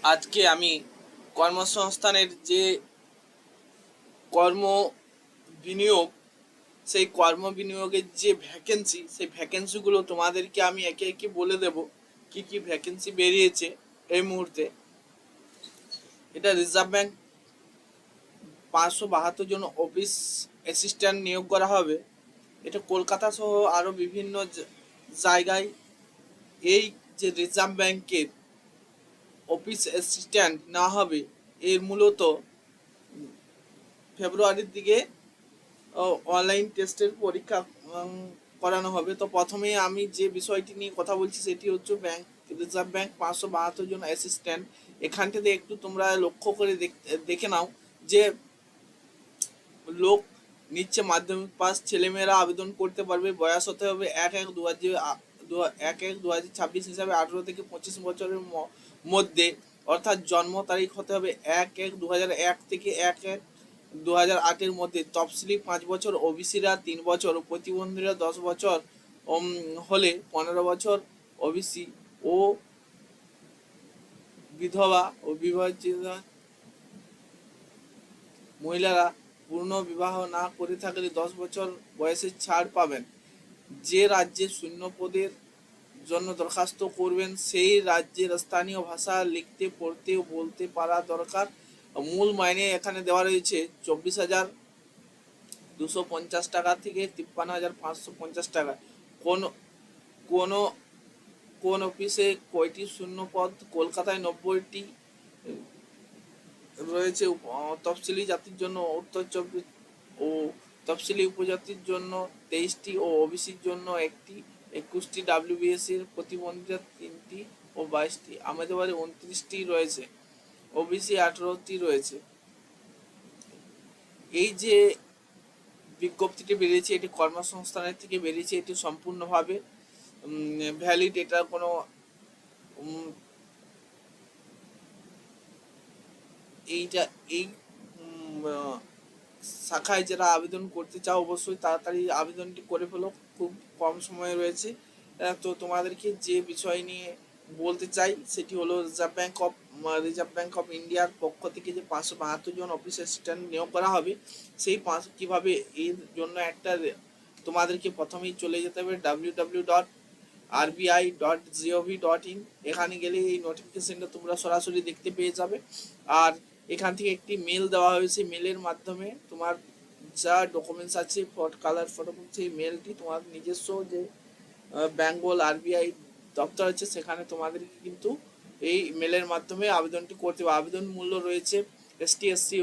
আজকে আমি কর্মসংস্থানের যে কর্ম বিনিয়োগ, সেই কর্ম বিনিয়োগের যে ভ্যাকেন্সি, সেই ভ্যাকেন্সিগুলো তোমাদেরকে আমি একে একে বলে দেব কি কি ভ্যাকেন্সি বেরিয়েছে এই মুহূর্তে। এটা রিজার্ভ ব্যাংক 572 জন অফিস অ্যাসিস্ট্যান্ট নিয়োগ করা হবে। এটা কলকাতা সহ আরও বিভিন্ন জায়গায় এই যে রিজার্ভ ব্যাংকের অফিস অ্যাসিস্ট্যান্ট না হবে, এর মূলত ফেব্রুয়ারির দিকে অনলাইন টেস্টের পরীক্ষা করানো হবে। তো প্রথমে আমি যে বিষয়টি নিয়ে কথা বলছি সেটি হচ্ছে রিজার্ভ ব্যাংক 572 জন অ্যাসিস্ট্যান্ট। এখানটাতে একটু তোমরা লক্ষ্য করে দেখে নাও যে লোক নিচ্ছে মাধ্যমিক পাস, ছেলেমেয়েরা আবেদন করতে পারবে। বয়স হতে হবে 1/1/2026 হিসাবে 18 থেকে 25 বছরের মধ্যে, অর্থাৎ জন্ম তারিখ হতে হবে 1/1/2001 থেকে 1/1/2008 মধ্যে। তফসিলি 5 বছর, ওবিসিরা 3 বছর, প্রতিবন্ধীরা 10 বছর হলে 15 বছর ওবিসি ও বিধবা ও বিবাহিত মহিলারা পূর্ণ বিবাহ না করে থাকলে 10 বছর বয়সে ছাড় পাবেন। যে রাজ্যে শূন্য পদের জন্য দরখাস্ত করবেন সেই রাজ্যের স্থানীয় ভাষা লিখতে, পড়তে ও বলতে পারা দরকার। মূল মাইনে এখানে দেওয়া রয়েছে 24,250 টাকা থেকে 53,550 টাকা। কোন কোন কোন অফিসে কয়টি শূন্য পদ? কলকাতায় 90টি রয়েছে, তফসিলি জাতির জন্য উত্তর চব্বিশ ও তফসিলি উপজাতির জন্য 23টি ও ওবিসির জন্য 1টি, 21টি, ডাব্লিউবিএসির প্রতিবন্ধীরা 3টি ও 22টি, আমাদের বাড়ি 29টি রয়েছে, ওবিসি 18টি রয়েছে। এই যে বিজ্ঞপ্তিটি বেরিয়েছে এটি কর্মসংস্থানের থেকে বেরিয়েছে, এটি সম্পূর্ণভাবে ভ্যালিড। এটা কোনো এইটা এই শাখায় যারা আবেদন করতে চাও অবশ্যই তাড়াতাড়ি আবেদনটি করে ফেলো, খুব কম সময় রয়েছে। তো তোমাদেরকে যে বিষয় নিয়ে বলতে চাই সেটি হলো রিজার্ভ ব্যাংক অফ ইন্ডিয়ার পক্ষ থেকে যে 572 জন অফিস অ্যাসিস্ট্যান্ট নিয়োগ করা হবে, সেই কীভাবে এর জন্য একটা তোমাদেরকে প্রথমেই চলে যেতে হবে www.rbi.gov.in। এখানে গেলে এই নোটিফিকেশনটা তোমরা সরাসরি দেখতে পেয়ে যাবে। আর এখান থেকে একটি মেল দেওয়া হয়েছে, মেলের মাধ্যমে তোমার যা ডকুমেন্টস আছে, কালার ফটো, সেই মেলটি তোমার নিজস্ব যে বেঙ্গল আরবিআই দপ্তর আছে সেখানে তোমাদেরকে কিন্তু এই মেলের মাধ্যমে আবেদনটি করতে হবে। আবেদন মূল্য রয়েছে এসটি এসসি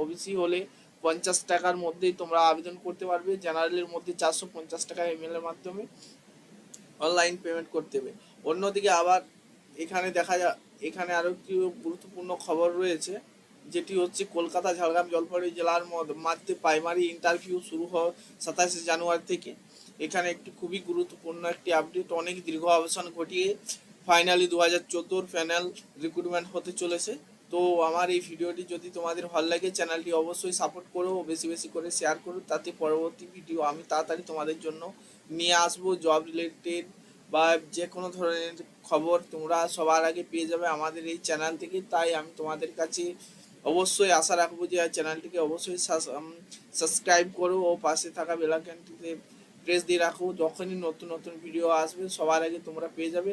ওবিসি হলে 50 টাকার মধ্যেই তোমরা আবেদন করতে পারবে। জেনারেলের মধ্যে 450 টাকা ইমেলের মাধ্যমে অনলাইন পেমেন্ট করতে হবে। অন্যদিকে আবার এখানে এখানে আরও একটি গুরুত্বপূর্ণ খবর রয়েছে, যেটি হচ্ছে কলকাতা, ঝাড়গ্রাম, জলপাইগুড়ি জেলার মধ্যে প্রাইমারি ইন্টারভিউ শুরু হয় 27 জানুয়ারি থেকে। এখানে একটি খুবই গুরুত্বপূর্ণ একটি আপডেট, অনেক দীর্ঘ অবসান ঘটিয়ে ফাইনালি 2014 প্যানেল রিক্রুটমেন্ট হতে চলেছে। তো আমার এই ভিডিওটি যদি তোমাদের ভালো লাগে, চ্যানেলটি অবশ্যই সাপোর্ট করো, বেশি বেশি করে শেয়ার করো, তাতে পরবর্তী ভিডিও আমি তাড়াতাড়ি তোমাদের জন্য নিয়ে আসবো। জব রিলেটেড বা যে কোনো ধরনের খবর তোমরা সবার আগে পেয়ে যাবে আমাদের এই চ্যানেল থেকে। তাই আমি তোমাদের কাছে অবশ্যই আশা রাখবো যে চ্যানেলটিকে অবশ্যই সাবস্ক্রাইব করো ও পাশে থাকা বেল আইকনটিতে প্রেস দিয়ে রাখো। যখনই নতুন নতুন ভিডিও আসবে সবার আগে তোমরা পেয়ে যাবে।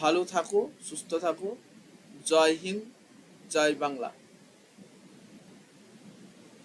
ভালো থাকো, সুস্থ থাকো। জয় হিন্দ, জয় বাংলা।